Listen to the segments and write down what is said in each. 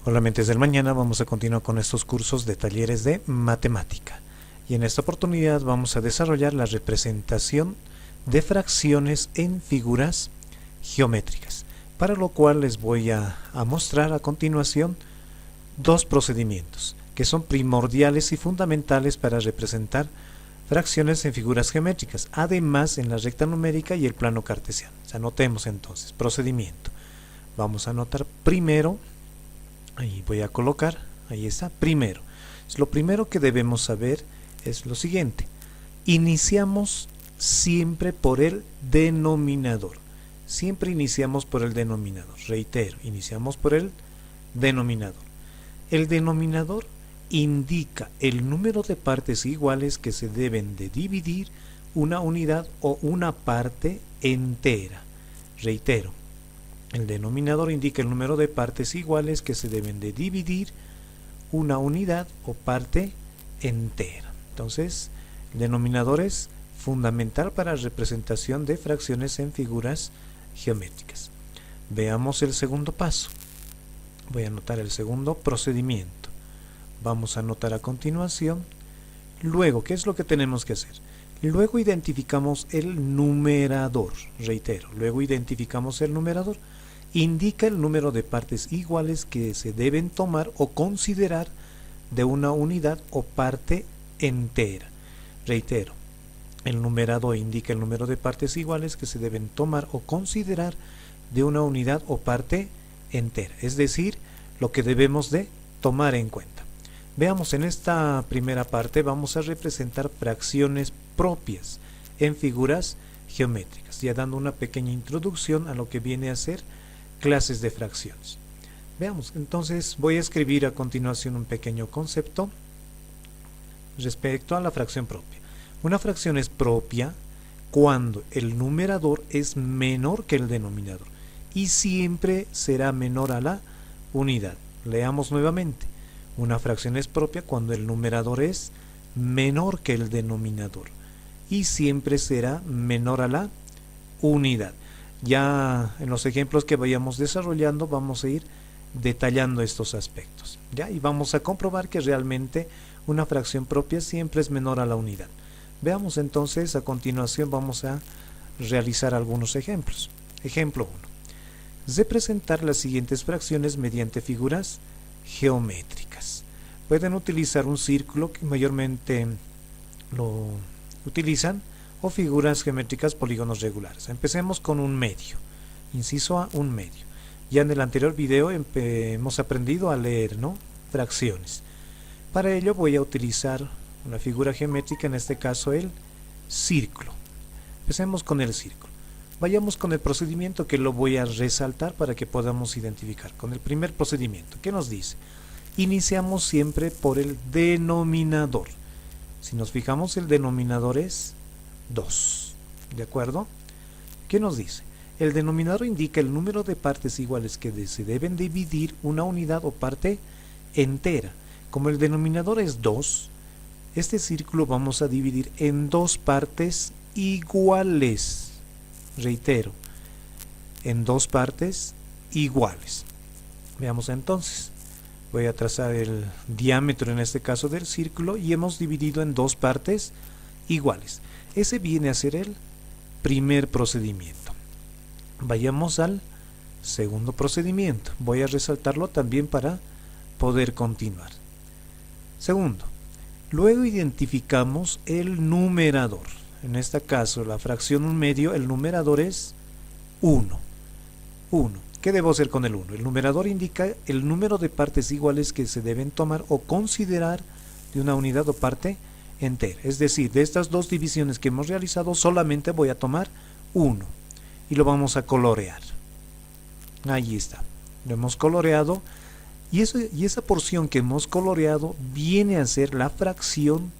Hola mentes del mañana, vamos a continuar con estos cursos de talleres de matemática y en esta oportunidad vamos a desarrollar la representación de fracciones en figuras geométricas, para lo cual les voy a mostrar a continuación dos procedimientos que son primordiales y fundamentales para representar fracciones en figuras geométricas, además en la recta numérica y el plano cartesiano. Anotemos entonces, procedimiento. Vamos a anotar primero. Ahí voy a colocar, ahí está, primero. Lo primero que debemos saber es lo siguiente. Iniciamos siempre por el denominador. Siempre iniciamos por el denominador. Reitero, iniciamos por el denominador. El denominador indica el número de partes iguales que se deben de dividir una unidad o una parte entera. Reitero. El denominador indica el número de partes iguales que se deben de dividir una unidad o parte entera. Entonces, el denominador es fundamental para la representación de fracciones en figuras geométricas. Veamos el segundo paso. Voy a anotar el segundo procedimiento. Vamos a anotar a continuación. Luego, ¿qué es lo que tenemos que hacer? Luego identificamos el numerador. Reitero, luego identificamos el numerador. Indica el número de partes iguales que se deben tomar o considerar de una unidad o parte entera. Reitero, el numerador indica el número de partes iguales que se deben tomar o considerar de una unidad o parte entera, es decir, lo que debemos de tomar en cuenta. Veamos, en esta primera parte vamos a representar fracciones propias en figuras geométricas, ya dando una pequeña introducción a lo que viene a ser clases de fracciones. Veamos, entonces voy a escribir a continuación un pequeño concepto respecto a la fracción propia. Una fracción es propia cuando el numerador es menor que el denominador y siempre será menor a la unidad. Leamos nuevamente. Una fracción es propia cuando el numerador es menor que el denominador y siempre será menor a la unidad. Ya en los ejemplos que vayamos desarrollando vamos a ir detallando estos aspectos, ¿ya? Y vamos a comprobar que realmente una fracción propia siempre es menor a la unidad. Veamos entonces, a continuación vamos a realizar algunos ejemplos. Ejemplo 1. Representar las siguientes fracciones mediante figuras geométricas. Pueden utilizar un círculo, que mayormente lo utilizan, o figuras geométricas polígonos regulares. Empecemos con un medio. Inciso A, un medio. Ya en el anterior video hemos aprendido a leer, ¿no?, fracciones. Para ello voy a utilizar una figura geométrica, en este caso el círculo. Empecemos con el círculo. Vayamos con el procedimiento, que lo voy a resaltar para que podamos identificar. Con el primer procedimiento, ¿qué nos dice? Iniciamos siempre por el denominador. Si nos fijamos, el denominador es 2, ¿de acuerdo? ¿Qué nos dice? El denominador indica el número de partes iguales que se deben dividir una unidad o parte entera. Como el denominador es 2, este círculo vamos a dividir en dos partes iguales. Reitero, en dos partes iguales. Veamos entonces. Voy a trazar el diámetro, en este caso del círculo, y hemos dividido en dos partes iguales. Ese viene a ser el primer procedimiento. Vayamos al segundo procedimiento. Voy a resaltarlo también para poder continuar. Segundo, luego identificamos el numerador. En este caso, la fracción 1/2, el numerador es 1. 1. ¿Qué debo hacer con el 1? El numerador indica el número de partes iguales que se deben tomar o considerar de una unidad o parte entera. Es decir, de estas dos divisiones que hemos realizado, solamente voy a tomar 1 y lo vamos a colorear. Ahí está, lo hemos coloreado, y esa porción que hemos coloreado viene a ser la fracción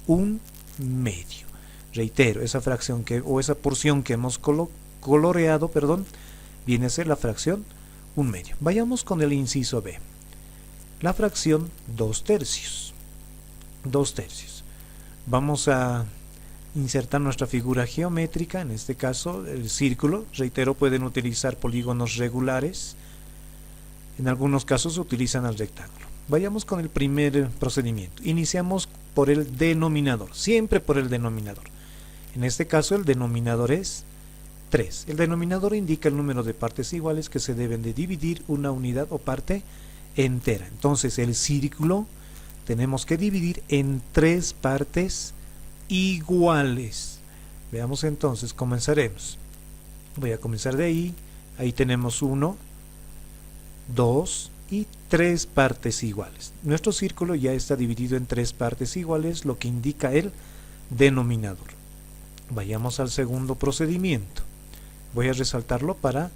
1/2. Reitero, esa fracción esa porción que hemos coloreado, viene a ser la fracción 1/2. Vayamos con el inciso B. La fracción 2/3. 2/3. Vamos a insertar nuestra figura geométrica, en este caso el círculo. Reitero, pueden utilizar polígonos regulares. En algunos casos se utilizan el rectángulo. Vayamos con el primer procedimiento. Iniciamos por el denominador, siempre por el denominador. En este caso el denominador es 3. El denominador indica el número de partes iguales que se deben de dividir una unidad o parte entera. Entonces el círculo tenemos que dividir en 3 partes iguales. Veamos entonces, comenzaremos. Voy a comenzar de ahí. Ahí tenemos 1, 2 y 3 partes iguales. Nuestro círculo ya está dividido en 3 partes iguales, lo que indica el denominador. Vayamos al segundo procedimiento. Voy a resaltarlo para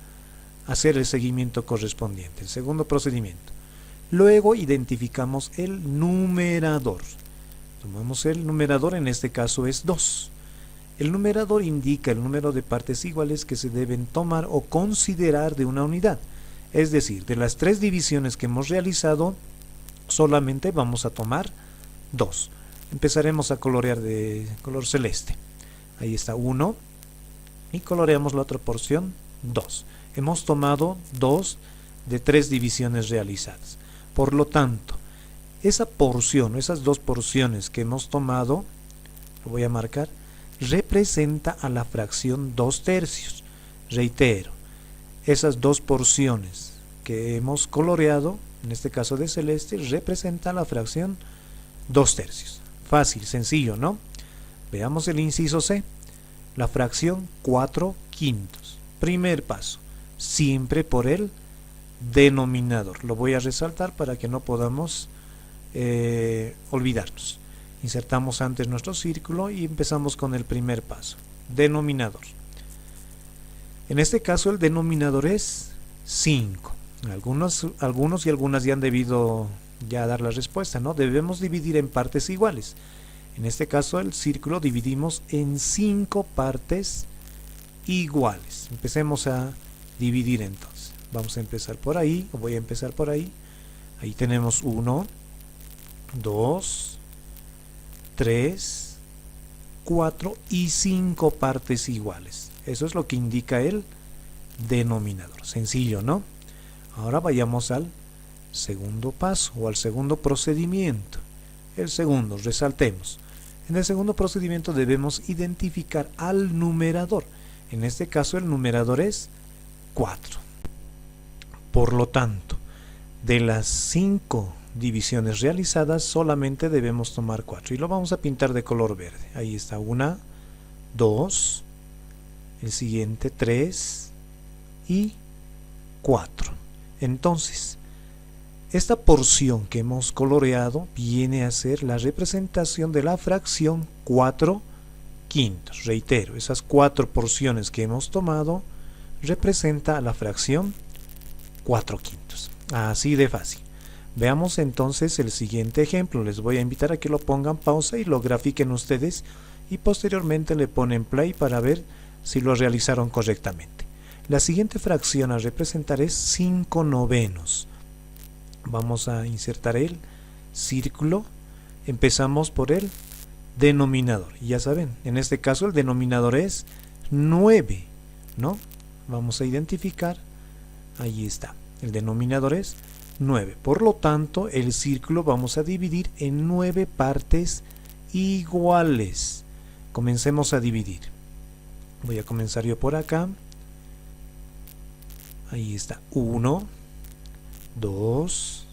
hacer el seguimiento correspondiente. El segundo procedimiento. Luego identificamos el numerador. Tomamos el numerador, en este caso es 2. El numerador indica el número de partes iguales que se deben tomar o considerar de una unidad. Es decir, de las 3 divisiones que hemos realizado, solamente vamos a tomar 2. Empezaremos a colorear de color celeste. Ahí está 1 y coloreamos la otra porción 2. Hemos tomado 2 de 3 divisiones realizadas. Por lo tanto, esa porción, esas 2 porciones que hemos tomado, lo voy a marcar, representa a la fracción 2/3. Reitero, esas 2 porciones que hemos coloreado, en este caso de celeste, representa la fracción 2/3. Fácil, sencillo, ¿no? Veamos el inciso C. La fracción 4/5. Primer paso, siempre por el denominador. Lo voy a resaltar para que no podamos olvidarnos. Insertamos antes nuestro círculo y empezamos con el primer paso, denominador. En este caso el denominador es 5. Algunos y algunas ya han debido dar la respuesta, ¿no? Debemos dividir en partes iguales. En este caso el círculo dividimos en 5 partes iguales. Empecemos a dividir entonces. Vamos a empezar por ahí, o voy a empezar por ahí. Ahí tenemos 1, 2, 3, 4 y 5 partes iguales. Eso es lo que indica el denominador. Sencillo, ¿no? Ahora vayamos al segundo paso o al segundo procedimiento. El segundo, resaltemos. En el segundo procedimiento debemos identificar al numerador. En este caso el numerador es 4. Por lo tanto, de las 5 divisiones realizadas solamente debemos tomar 4 y lo vamos a pintar de color verde. Ahí está 1, 2, el siguiente 3 y 4. Entonces, esta porción que hemos coloreado viene a ser la representación de la fracción 4/5. Reitero, esas 4 porciones que hemos tomado representa a la fracción 4/5. Así de fácil. Veamos entonces el siguiente ejemplo. Les voy a invitar a que lo pongan pausa y lo grafiquen ustedes y posteriormente le ponen play para ver si lo realizaron correctamente. La siguiente fracción a representar es 5/9. Vamos a insertar el círculo. Empezamos por el denominador. Ya saben, en este caso el denominador es 9, ¿no? Vamos a identificar. Ahí está. El denominador es 9. Por lo tanto, el círculo vamos a dividir en 9 partes iguales. Comencemos a dividir. Voy a comenzar yo por acá. Ahí está. 1, 2,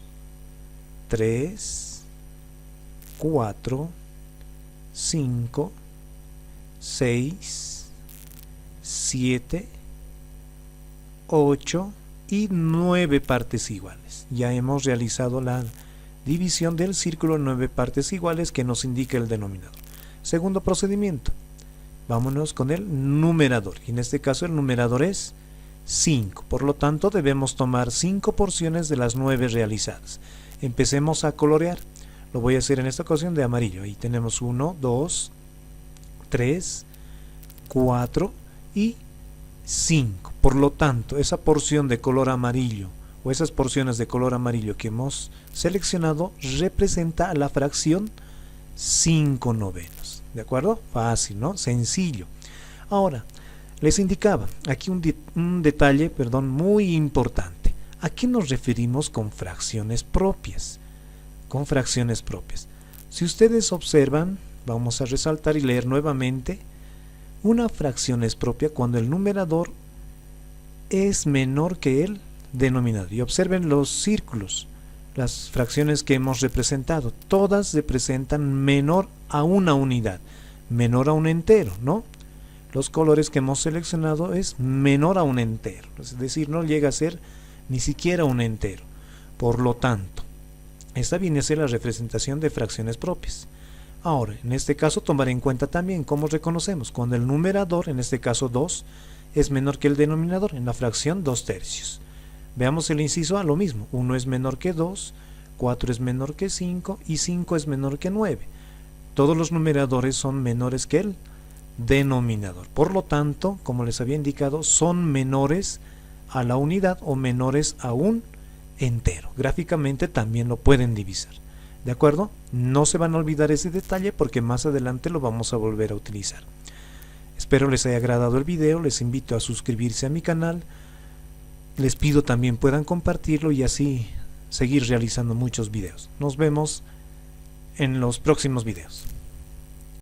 3, 4, 5, 6, 7, 8 y 9 partes iguales. Ya hemos realizado la división del círculo en 9 partes iguales que nos indica el denominador. Segundo procedimiento. Vámonos con el numerador. Y en este caso el numerador es 5. Por lo tanto debemos tomar 5 porciones de las 9 realizadas. Empecemos a colorear. Lo voy a hacer en esta ocasión de amarillo. Ahí tenemos 1, 2, 3, 4 y 5. Por lo tanto, esa porción de color amarillo o esas porciones de color amarillo que hemos seleccionado representa a la fracción 5/9. ¿De acuerdo? Fácil, ¿no? Sencillo. Ahora, les indicaba aquí un detalle, muy importante. ¿A qué nos referimos con fracciones propias? Con fracciones propias. Si ustedes observan, vamos a resaltar y leer nuevamente, una fracción es propia cuando el numerador es menor que el denominador. Y observen los círculos, las fracciones que hemos representado, todas representan menor a una unidad, menor a un entero, ¿no? Los colores que hemos seleccionado es menor a un entero, es decir, no llega a ser ni siquiera un entero. Por lo tanto, esta viene a ser la representación de fracciones propias. Ahora, en este caso tomar en cuenta también cómo reconocemos cuando el numerador, en este caso 2, es menor que el denominador, en la fracción 2/3. Veamos el inciso A, lo mismo, 1 es menor que 2, 4 es menor que 5 y 5 es menor que 9. Todos los numeradores son menores que el denominador. Por lo tanto, como les había indicado, son menores a la unidad o menores a un entero. Gráficamente también lo pueden divisar. ¿De acuerdo? No se van a olvidar ese detalle porque más adelante lo vamos a volver a utilizar. Espero les haya agradado el video, les invito a suscribirse a mi canal, les pido también puedan compartirlo y así seguir realizando muchos videos. Nos vemos en los próximos videos.